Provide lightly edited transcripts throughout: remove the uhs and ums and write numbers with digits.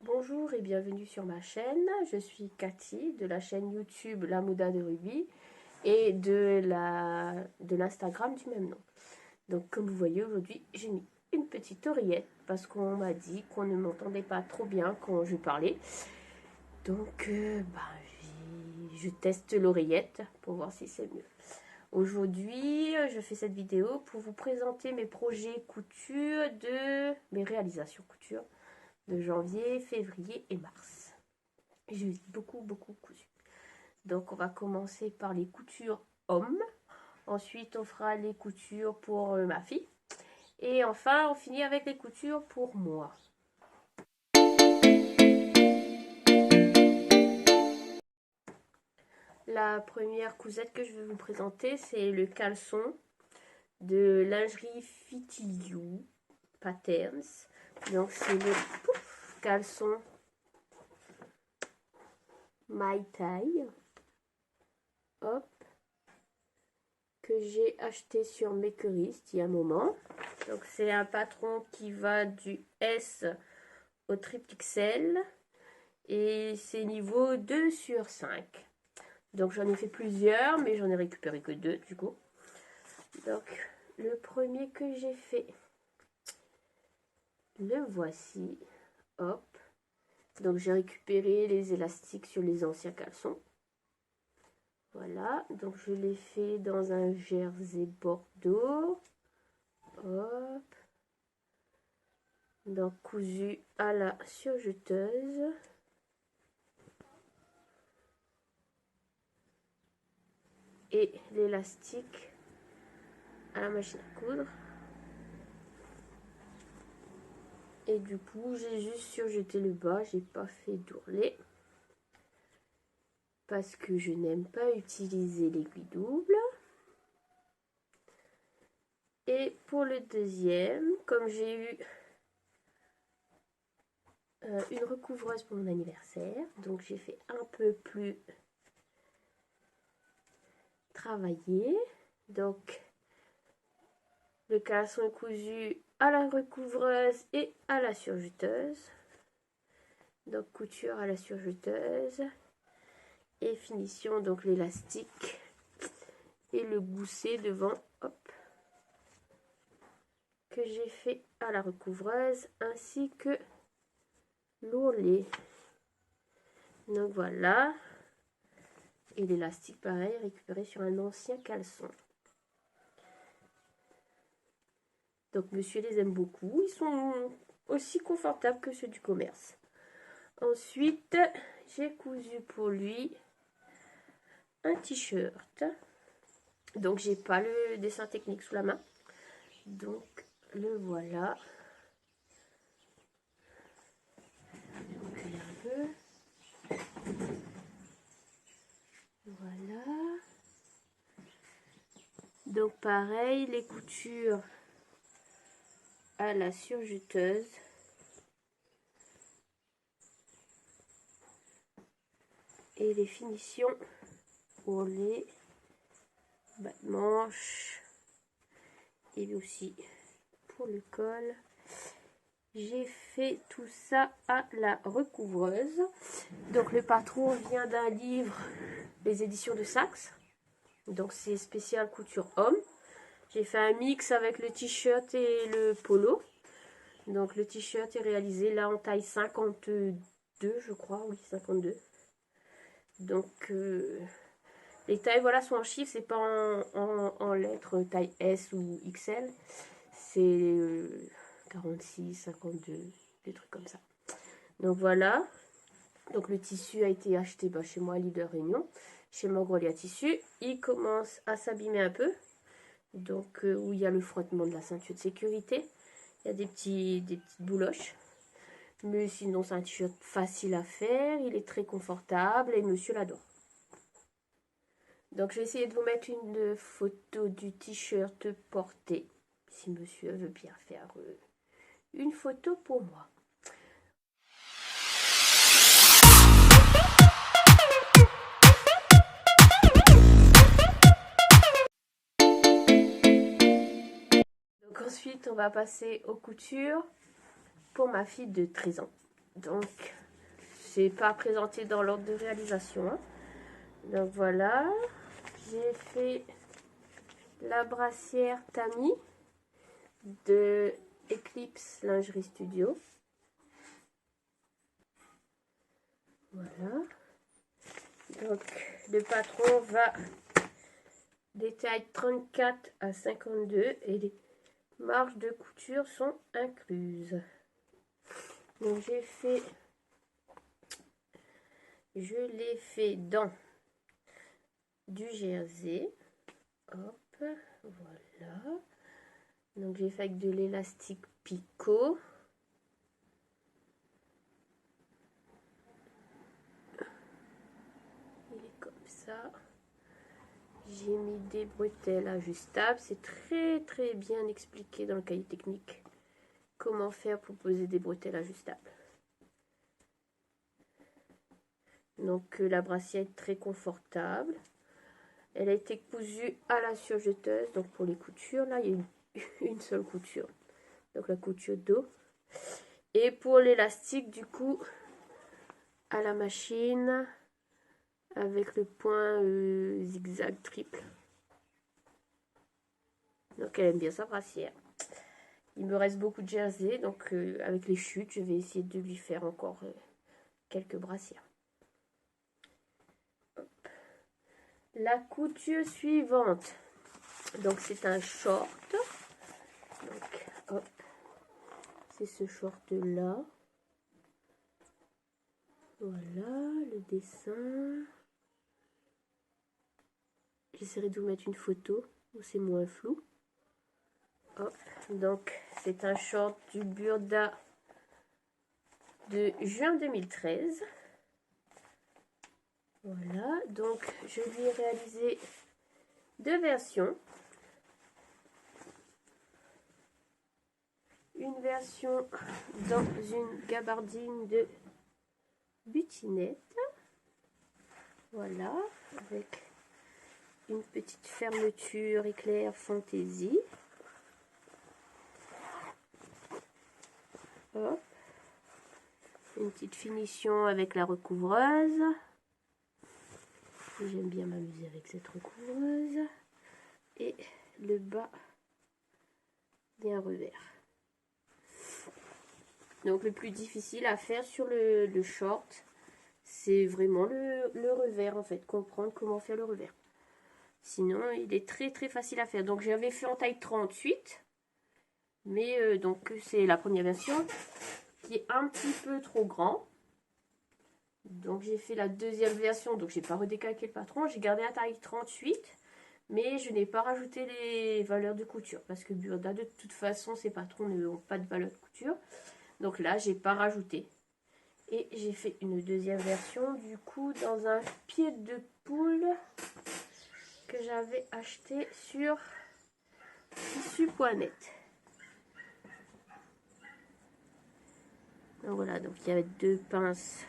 Bonjour et bienvenue sur ma chaîne. Je suis Cathy de la chaîne YouTube La Mouda de Ruby et de l'Instagram du même nom. Donc comme vous voyez aujourd'hui, j'ai mis une petite oreillette parce qu'on m'a dit qu'on ne m'entendait pas trop bien quand je parlais. Donc je teste l'oreillette pour voir si c'est mieux. Aujourd'hui, je fais cette vidéo pour vous présenter mes projets couture mes réalisations couture de janvier, février et mars. J'ai beaucoup cousu. Donc on va commencer par les coutures hommes. Ensuite on fera les coutures pour ma fille. Et enfin on finit avec les coutures pour moi. La première cousette que je vais vous présenter, c'est le caleçon de lingerie Fitty You Patterns. Donc c'est le caleçon My taille, hop, que j'ai acheté sur Makerist il y a un moment. Donc c'est un patron qui va du S au XXL et c'est niveau 2 sur 5. Donc j'en ai fait plusieurs, mais j'en ai récupéré que 2 du coup. Donc le premier que j'ai fait, le voici, hop. Donc j'ai récupéré les élastiques sur les anciens caleçons. Voilà, donc je l'ai fait dans un jersey bordeaux. Hop. Donc cousu à la surjeteuse. Et l'élastique à la machine à coudre. Et du coup, j'ai juste surjeté le bas, j'ai pas fait d'ourlet. Parce que je n'aime pas utiliser l'aiguille double. Et pour le deuxième, comme j'ai eu une recouvreuse pour mon anniversaire, donc j'ai fait un peu plus travaillé. Donc le caleçon est cousu à la recouvreuse et à la surjeteuse. Donc couture à la surjeteuse et finition, donc l'élastique et le gousset devant, hop, que j'ai fait à la recouvreuse ainsi que l'ourlet. Donc voilà, et l'élastique pareil récupéré sur un ancien caleçon. Donc monsieur les aime beaucoup, ils sont aussi confortables que ceux du commerce. Ensuite j'ai cousu pour lui un t-shirt. Donc j'ai pas le dessin technique sous la main, donc le voilà. Un peu. Voilà. Donc pareil, les coutures à la surjeteuse. Et les finitions ourlet, bas de manche. Et aussi pour le col. J'ai fait tout ça à la recouvreuse. Donc le patron vient d'un livre, les éditions de Saxe. Donc c'est spécial couture homme. J'ai fait un mix avec le t-shirt et le polo. Donc le t-shirt est réalisé là en taille 52, je crois, oui 52. Donc les tailles voilà sont en chiffres, c'est pas en lettres taille S ou XL. C'est 46, 52, des trucs comme ça. Donc voilà. Donc le tissu a été acheté chez moi à Leader Réunion, chez Mongolia Tissu. Il commence à s'abîmer un peu. Donc où il y a le frottement de la ceinture de sécurité. Il y a des petites bouloches. Mais sinon c'est un t-shirt facile à faire. Il est très confortable et monsieur l'adore. Donc je vais essayer de vous mettre une photo du t-shirt porté. Si monsieur veut bien faire une photo pour moi. Donc ensuite on va passer aux coutures pour ma fille de 13 ans. Donc, c'est pas présenté dans l'ordre de réalisation. Hein. Donc voilà, j'ai fait la brassière Tami de Eclipse Lingerie Studio. Voilà. Donc, le patron va des tailles 34 à 52 et les marges de couture sont incluses. Donc, je l'ai fait dans du jersey. Hop, voilà. Donc, j'ai fait avec de l'élastique picot. Il est comme ça. J'ai mis des bretelles ajustables. C'est très bien expliqué dans le cahier technique. Comment faire pour poser des bretelles ajustables. Donc la brassière est très confortable. Elle a été cousue à la surjeteuse. Donc pour les coutures, là, il y a une seule couture. Donc la couture dos. Et pour l'élastique, du coup, à la machine, avec le point zigzag triple. Donc elle aime bien sa brassière. Il me reste beaucoup de jersey, donc avec les chutes, je vais essayer de lui faire encore quelques brassières. Hop. La couture suivante, donc c'est un short. Donc, hop, c'est ce short là. Voilà le dessin. J'essaierai de vous mettre une photo où c'est moins flou. Hop. Donc c'est un short du Burda de juin 2013. Voilà, donc je lui ai réalisé deux versions. Une version dans une gabardine de butinette. Voilà, avec une petite fermeture éclair fantaisie. Hop. Une petite finition avec la recouvreuse. J'aime bien m'amuser avec cette recouvreuse. Et le bas, il y a un revers. Donc le plus difficile à faire sur le short, c'est vraiment le revers en fait. Comprendre comment faire le revers. Sinon, il est très facile à faire. Donc j'avais fait en taille 38. Mais donc c'est la première version qui est un petit peu trop grand. Donc j'ai fait la deuxième version, donc j'ai pas redécalqué le patron, j'ai gardé la taille 38, mais je n'ai pas rajouté les valeurs de couture, parce que Burda de toute façon ces patrons n'ont pas de valeur de couture, donc là j'ai pas rajouté. Et j'ai fait une deuxième version du coup dans un pied de poule que j'avais acheté sur tissu.net. Donc voilà, donc il y avait deux pinces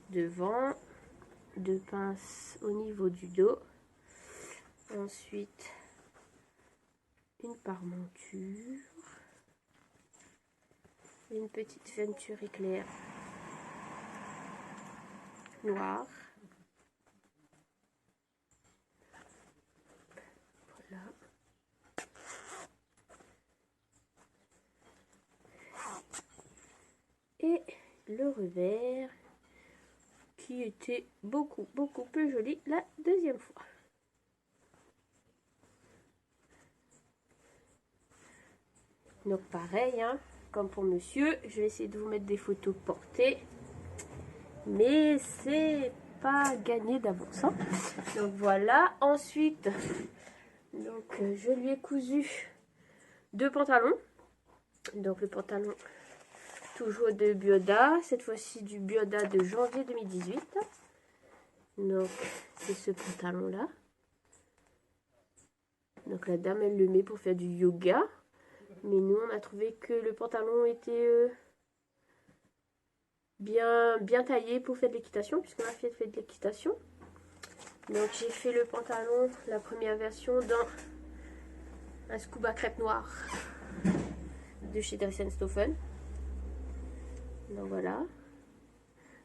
devant, deux pinces au niveau du dos, ensuite une parmenture, une petite fermeture éclair noire, voilà, et le revers qui était beaucoup plus joli la deuxième fois. Donc pareil, hein, comme pour monsieur, je vais essayer de vous mettre des photos portées, mais c'est pas gagné d'avance. Hein. Donc voilà, ensuite, donc je lui ai cousu deux pantalons. Donc le pantalon toujours de Burda, cette fois-ci du Burda de janvier 2018. Donc c'est ce pantalon là. Donc la dame elle le met pour faire du yoga, mais nous on a trouvé que le pantalon était bien taillé pour faire de l'équitation, puisque ma fille fait de l'équitation. Donc j'ai fait le pantalon, la première version, dans un scuba crêpe noir de chez Dress & Stoffen. Donc voilà.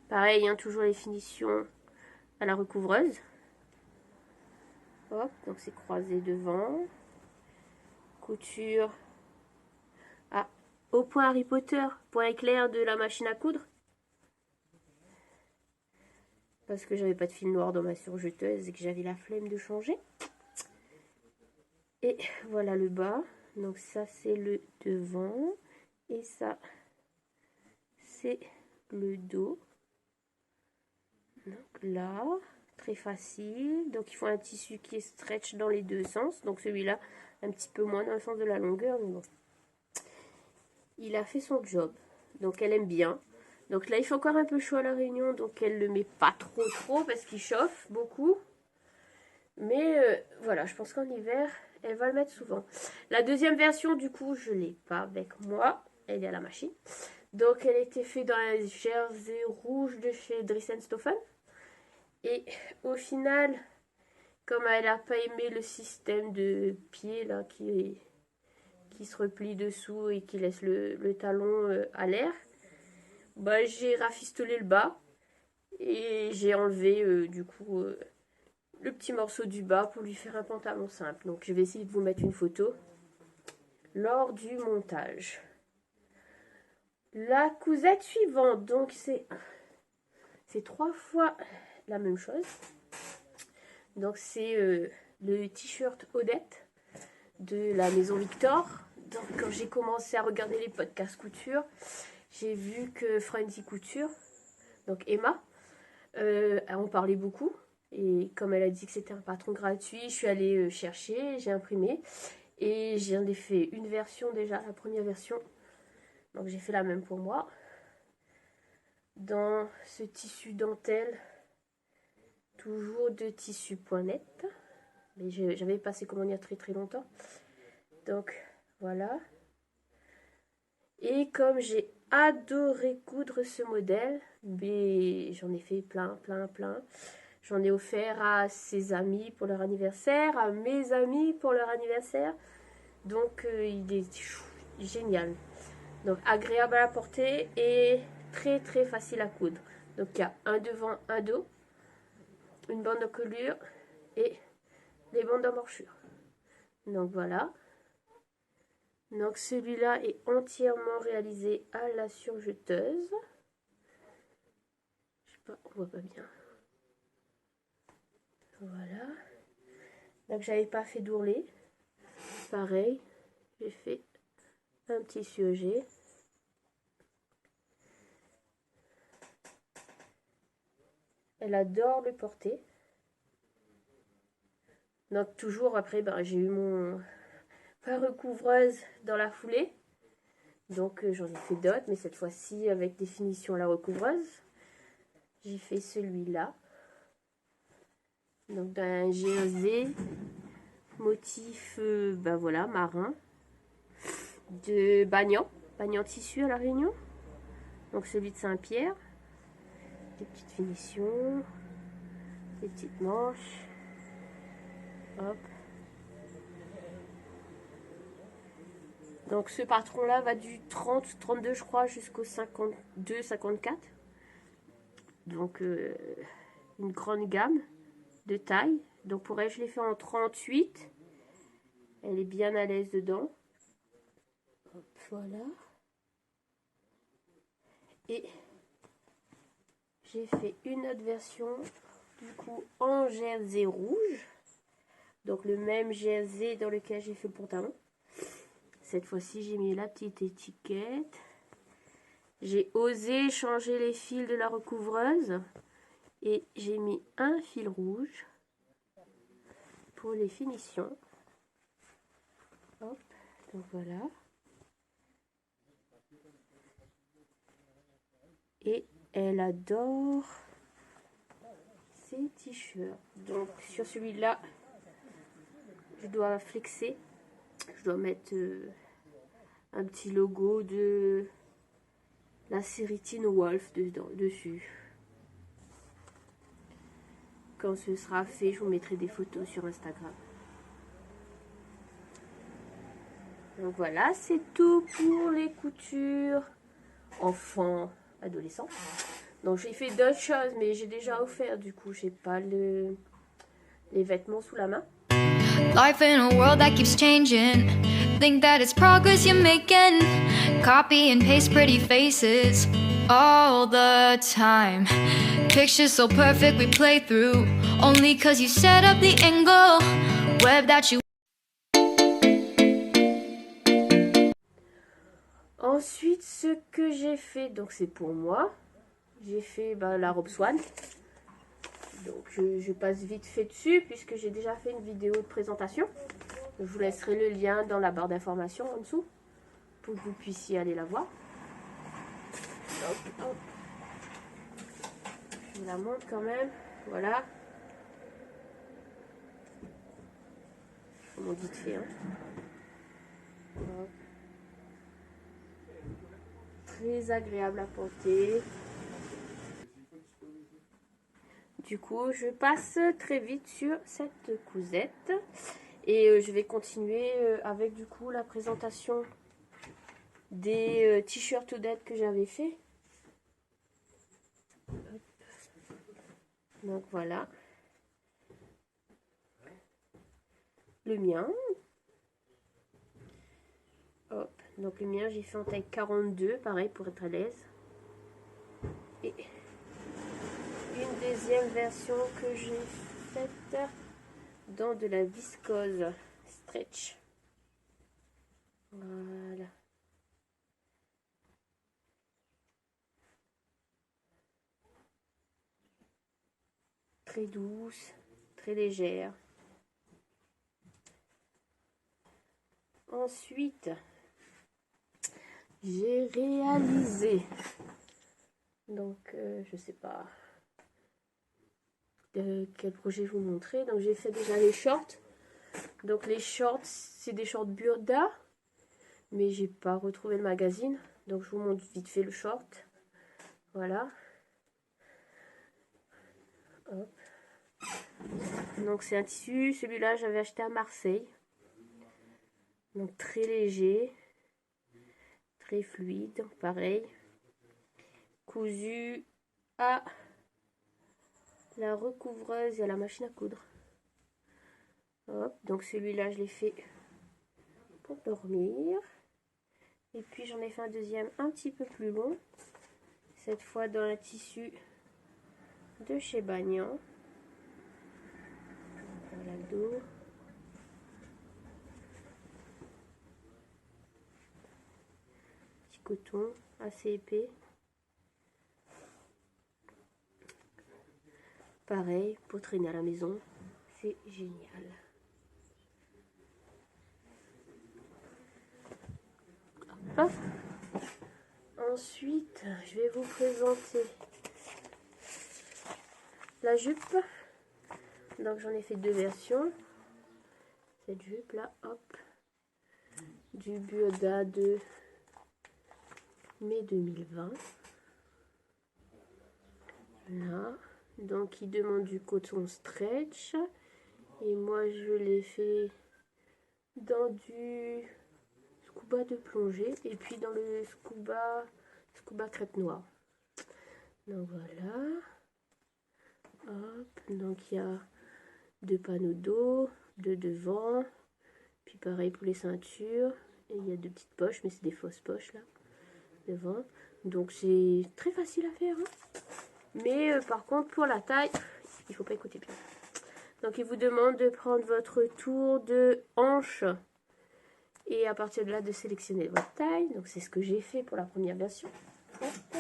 Pareil, hein, toujours les finitions à la recouvreuse. Hop, donc c'est croisé devant. Couture. Ah, au point Harry Potter, point éclair de la machine à coudre. Parce que j'avais pas de fil noir dans ma surjeteuse et que j'avais la flemme de changer. Et voilà le bas. Donc ça c'est le devant. Et ça c'est le dos. Donc là, très facile. Donc il faut un tissu qui est stretch dans les deux sens. Donc celui-là, un petit peu moins dans le sens de la longueur. Mais bon. Il a fait son job. Donc elle aime bien. Donc là, il fait encore un peu chaud à la Réunion. Donc elle ne le met pas trop parce qu'il chauffe beaucoup. Mais voilà, je pense qu'en hiver, elle va le mettre souvent. La deuxième version, du coup, je ne l'ai pas avec moi. Elle est à la machine. Donc elle était faite dans un jersey rouge de chez Dries&Stoffen. Et au final, comme elle n'a pas aimé le système de pied là qui se replie dessous et qui laisse le talon à l'air, bah, j'ai rafistolé le bas et j'ai enlevé du coup le petit morceau du bas pour lui faire un pantalon simple. Donc je vais essayer de vous mettre une photo lors du montage. La cousette suivante, donc c'est 3 fois la même chose. Donc c'est le t-shirt Odette de la maison Victor. Donc quand j'ai commencé à regarder les podcasts couture, j'ai vu que Frenzy Couture, donc Emma, en parlait beaucoup. Et comme elle a dit que c'était un patron gratuit, je suis allée chercher, j'ai imprimé. Et j'en ai fait une version déjà, la première version. Donc j'ai fait la même pour moi. Dans ce tissu dentelle, toujours de tissu point net. Mais j'avais passé commande il y a très longtemps. Donc voilà. Et comme j'ai adoré coudre ce modèle, mais j'en ai fait plein. J'en ai offert à ses amis pour leur anniversaire, à mes amis pour leur anniversaire. Donc il est génial. Donc agréable à la porter et très facile à coudre. Donc il y a un devant, un dos, une bande de colure et les bandes d'emmanchure. Donc voilà. Donc celui-là est entièrement réalisé à la surjeteuse. Je sais pas, on voit pas bien. Voilà. Donc j'avais pas fait d'ourlet. Pareil, j'ai fait un petit sujet. Elle adore le porter. Donc toujours après, ben, j'ai eu mon recouvreuse dans la foulée. Donc j'en ai fait d'autres, mais cette fois-ci avec des finitions à la recouvreuse. J'ai fait celui-là. Donc d'un jersey motif ben voilà, marin de Bagnan tissu à la Réunion. Donc celui de Saint-Pierre. Des petites finitions, des petites manches. Hop. Donc ce patron-là va du 30, 32 je crois jusqu'au 52, 54. Donc une grande gamme de taille. Donc pour elle, je l'ai fait en 38. Elle est bien à l'aise dedans. Hop, voilà. Et j'ai fait une autre version, du coup, en jersey rouge. Donc le même jersey dans lequel j'ai fait le pantalon. Cette fois-ci, j'ai mis la petite étiquette. J'ai osé changer les fils de la recouvreuse. Et j'ai mis un fil rouge pour les finitions. Hop, donc voilà. Et elle adore ces t-shirts. Donc sur celui-là, je dois flexer. Je dois mettre un petit logo de la série Teen Wolf dessus. Quand ce sera fait, je vous mettrai des photos sur Instagram. Donc voilà, c'est tout pour les coutures enfants, adolescent. Donc j'ai fait d'autres choses, mais j'ai déjà offert, du coup j'ai pas les vêtements sous la main. Life in a world that keeps changing. Think that it's progress you're making. Copy and paste pretty faces all the time. Pictures so perfect we play through. Only cause you set up the angle. Web that you. Ensuite, ce que j'ai fait, donc c'est pour moi. J'ai fait la robe Swan. Donc je passe vite fait dessus puisque j'ai déjà fait une vidéo de présentation. Je vous laisserai le lien dans la barre d'informations en dessous pour que vous puissiez aller la voir. Hop, hop. Je vous la montre quand même. Voilà. Comment vite fait, hein. Hop. Très agréable à porter. Du coup, je passe très vite sur cette cousette et je vais continuer avec du coup la présentation des t-shirts Odette que j'avais fait. Hop. Donc voilà. Le mien. Hop. Donc le mien, j'ai fait en taille 42, pareil pour être à l'aise. Et une deuxième version que j'ai faite dans de la viscose stretch. Voilà. Très douce, très légère. Ensuite, j'ai réalisé, donc je sais pas quel projet vous montrer. Donc j'ai fait déjà les shorts. Donc les shorts, c'est des shorts Burda, mais j'ai pas retrouvé le magazine. Donc je vous montre vite fait le short. Voilà. Hop. Donc c'est un tissu, celui-là j'avais acheté à Marseille. Donc très léger, très fluide, pareil. Cousu à la recouvreuse et à la machine à coudre. Hop, donc celui-là je l'ai fait pour dormir. Et puis j'en ai fait un deuxième un petit peu plus long. Cette fois dans un tissu de chez Bagnan. Voilà le dos. Petit coton assez épais. Pareil, pour traîner à la maison, c'est génial. Hop. Ensuite, je vais vous présenter la jupe. Donc j'en ai fait deux versions. Cette jupe là, hop, du Burda de mai 2020. Là, donc il demande du coton stretch et moi je l'ai fait dans du scuba de plongée et puis dans le scuba crêpe noire. Donc voilà. Hop, donc il y a deux panneaux d'eau, deux devant, puis pareil pour les ceintures, et il y a deux petites poches, mais c'est des fausses poches là, devant. Donc c'est très facile à faire, hein. Mais par contre pour la taille, il faut pas écouter bien. Donc il vous demande de prendre votre tour de hanche et à partir de là de sélectionner votre taille. Donc c'est ce que j'ai fait pour la première version. Hop.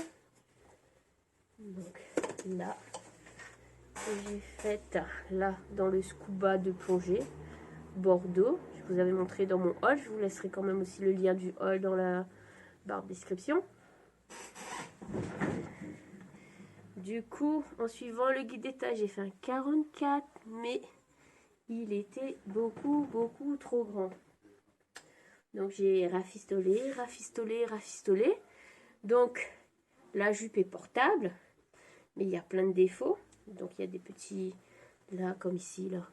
Donc là, j'ai fait là dans le scuba de plongée Bordeaux. Je vous avais montré dans mon haul. Je vous laisserai quand même aussi le lien du haul dans la barre de description. Du coup, en suivant le guide des tailles, j'ai fait un 44, mais il était beaucoup trop grand. Donc j'ai rafistolé, rafistolé, rafistolé. Donc la jupe est portable, mais il y a plein de défauts. Donc il y a des petits, là comme ici, là.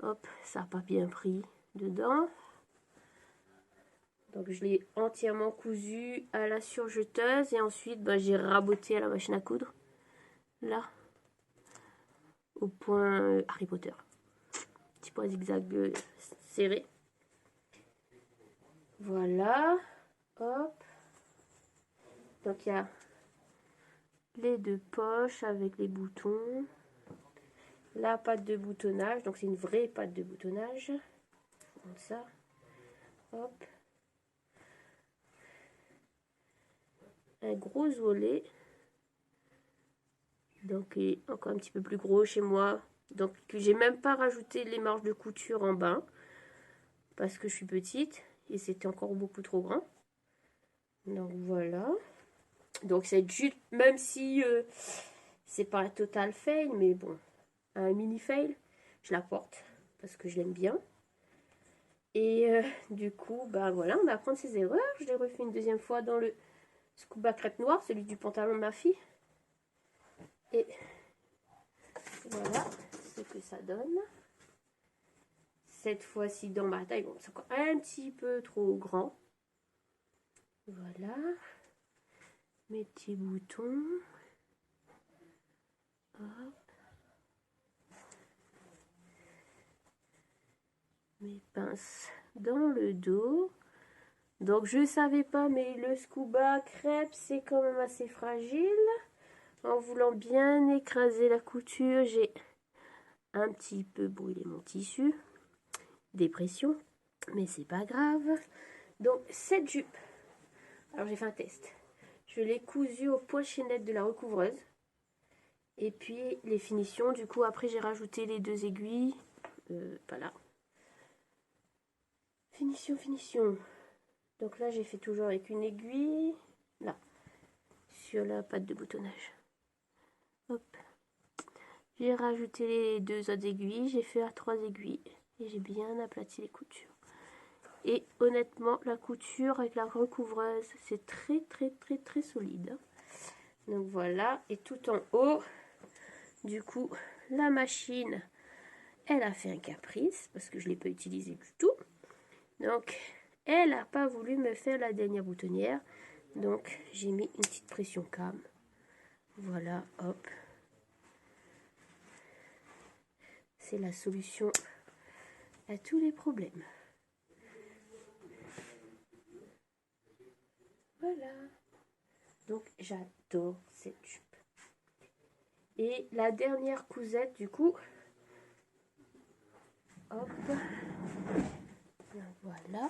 Hop, ça n'a pas bien pris dedans. Donc je l'ai entièrement cousu à la surjeteuse et ensuite j'ai raboté à la machine à coudre. Là, au point Harry Potter. Petit point zigzag serré. Voilà. Hop. Donc il y a les deux poches avec les boutons. La patte de boutonnage. Donc c'est une vraie patte de boutonnage. Comme ça. Hop. Un gros volet. Donc il est encore un petit peu plus gros chez moi. Donc j'ai même pas rajouté les marges de couture en bas. Parce que je suis petite. Et c'était encore beaucoup trop grand. Donc voilà. Donc cette jupe, même si c'est pas un total fail, mais bon, un mini fail, je la porte parce que je l'aime bien. Et du coup, voilà, on va apprendre ses erreurs. Je l'ai refait une deuxième fois dans le scuba crêpe noir, celui du pantalon de ma fille. Et voilà ce que ça donne. Cette fois-ci dans ma taille, bon, c'est encore un petit peu trop grand. Voilà. Mes petits boutons. Hop. Mes pinces dans le dos. Donc je savais pas, mais le scuba crêpe c'est quand même assez fragile. En voulant bien écraser la couture, j'ai un petit peu brûlé mon tissu. Dépression, mais c'est pas grave. Donc cette jupe, alors j'ai fait un test. Je l'ai cousue au point chaînette de la recouvreuse. Et puis les finitions, du coup après j'ai rajouté les deux aiguilles. Voilà. Finition. Donc là j'ai fait toujours avec une aiguille. Là. Sur la patte de boutonnage. Hop. J'ai rajouté les deux autres aiguilles. J'ai fait à 3 aiguilles. Et j'ai bien aplati les coutures. Et honnêtement, la couture avec la recouvreuse, c'est très solide. Donc voilà. Et tout en haut, du coup, la machine, elle a fait un caprice. Parce que je ne l'ai pas utilisée du tout. Donc, elle n'a pas voulu me faire la dernière boutonnière. Donc, j'ai mis une petite pression cam. Voilà, hop. C'est la solution à tous les problèmes. Voilà. Donc, j'adore cette jupe. Et la dernière cousette, du coup. Hop. Voilà.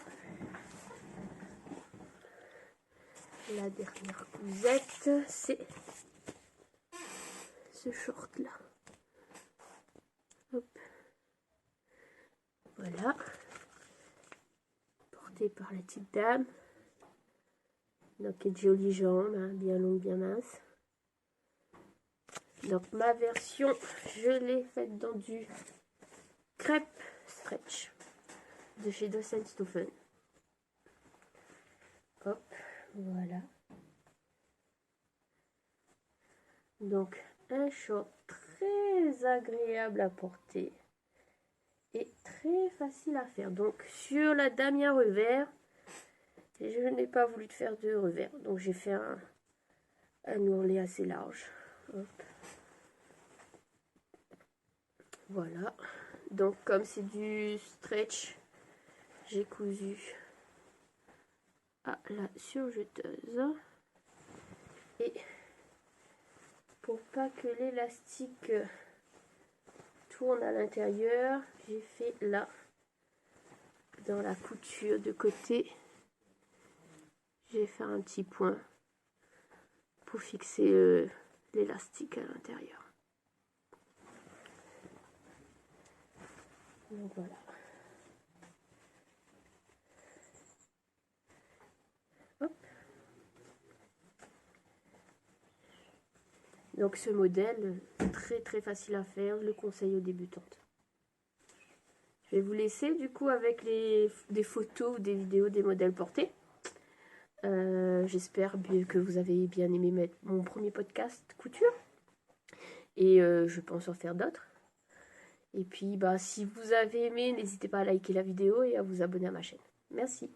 La dernière cousette, c'est ce short-là. Hop. Voilà. Porté par la petite dame. Donc, une jolie jambe, hein, bien longue, bien mince. Donc, ma version, je l'ai faite dans du crêpe stretch de chez Dos & Stephen. Hop, voilà. Donc, un short très agréable à porter et très facile à faire. Donc, sur la dame, il y a un revers. Et je n'ai pas voulu faire de revers. Donc, j'ai fait un ourlet assez large. Hop. Voilà. Donc, comme c'est du stretch, j'ai cousu à la surjeteuse. Et pour pas que l'élastique tourne à l'intérieur, j'ai fait là, dans la couture de côté, j'ai fait un petit point pour fixer l'élastique à l'intérieur. Donc voilà. Hop. Donc ce modèle, très facile à faire, je le conseille aux débutantes. Je vais vous laisser du coup avec des photos ou des vidéos des modèles portés. J'espère que vous avez bien aimé mon premier podcast couture. Et je pense en faire d'autres. Et puis si vous avez aimé, n'hésitez pas à liker la vidéo et à vous abonner à ma chaîne. Merci.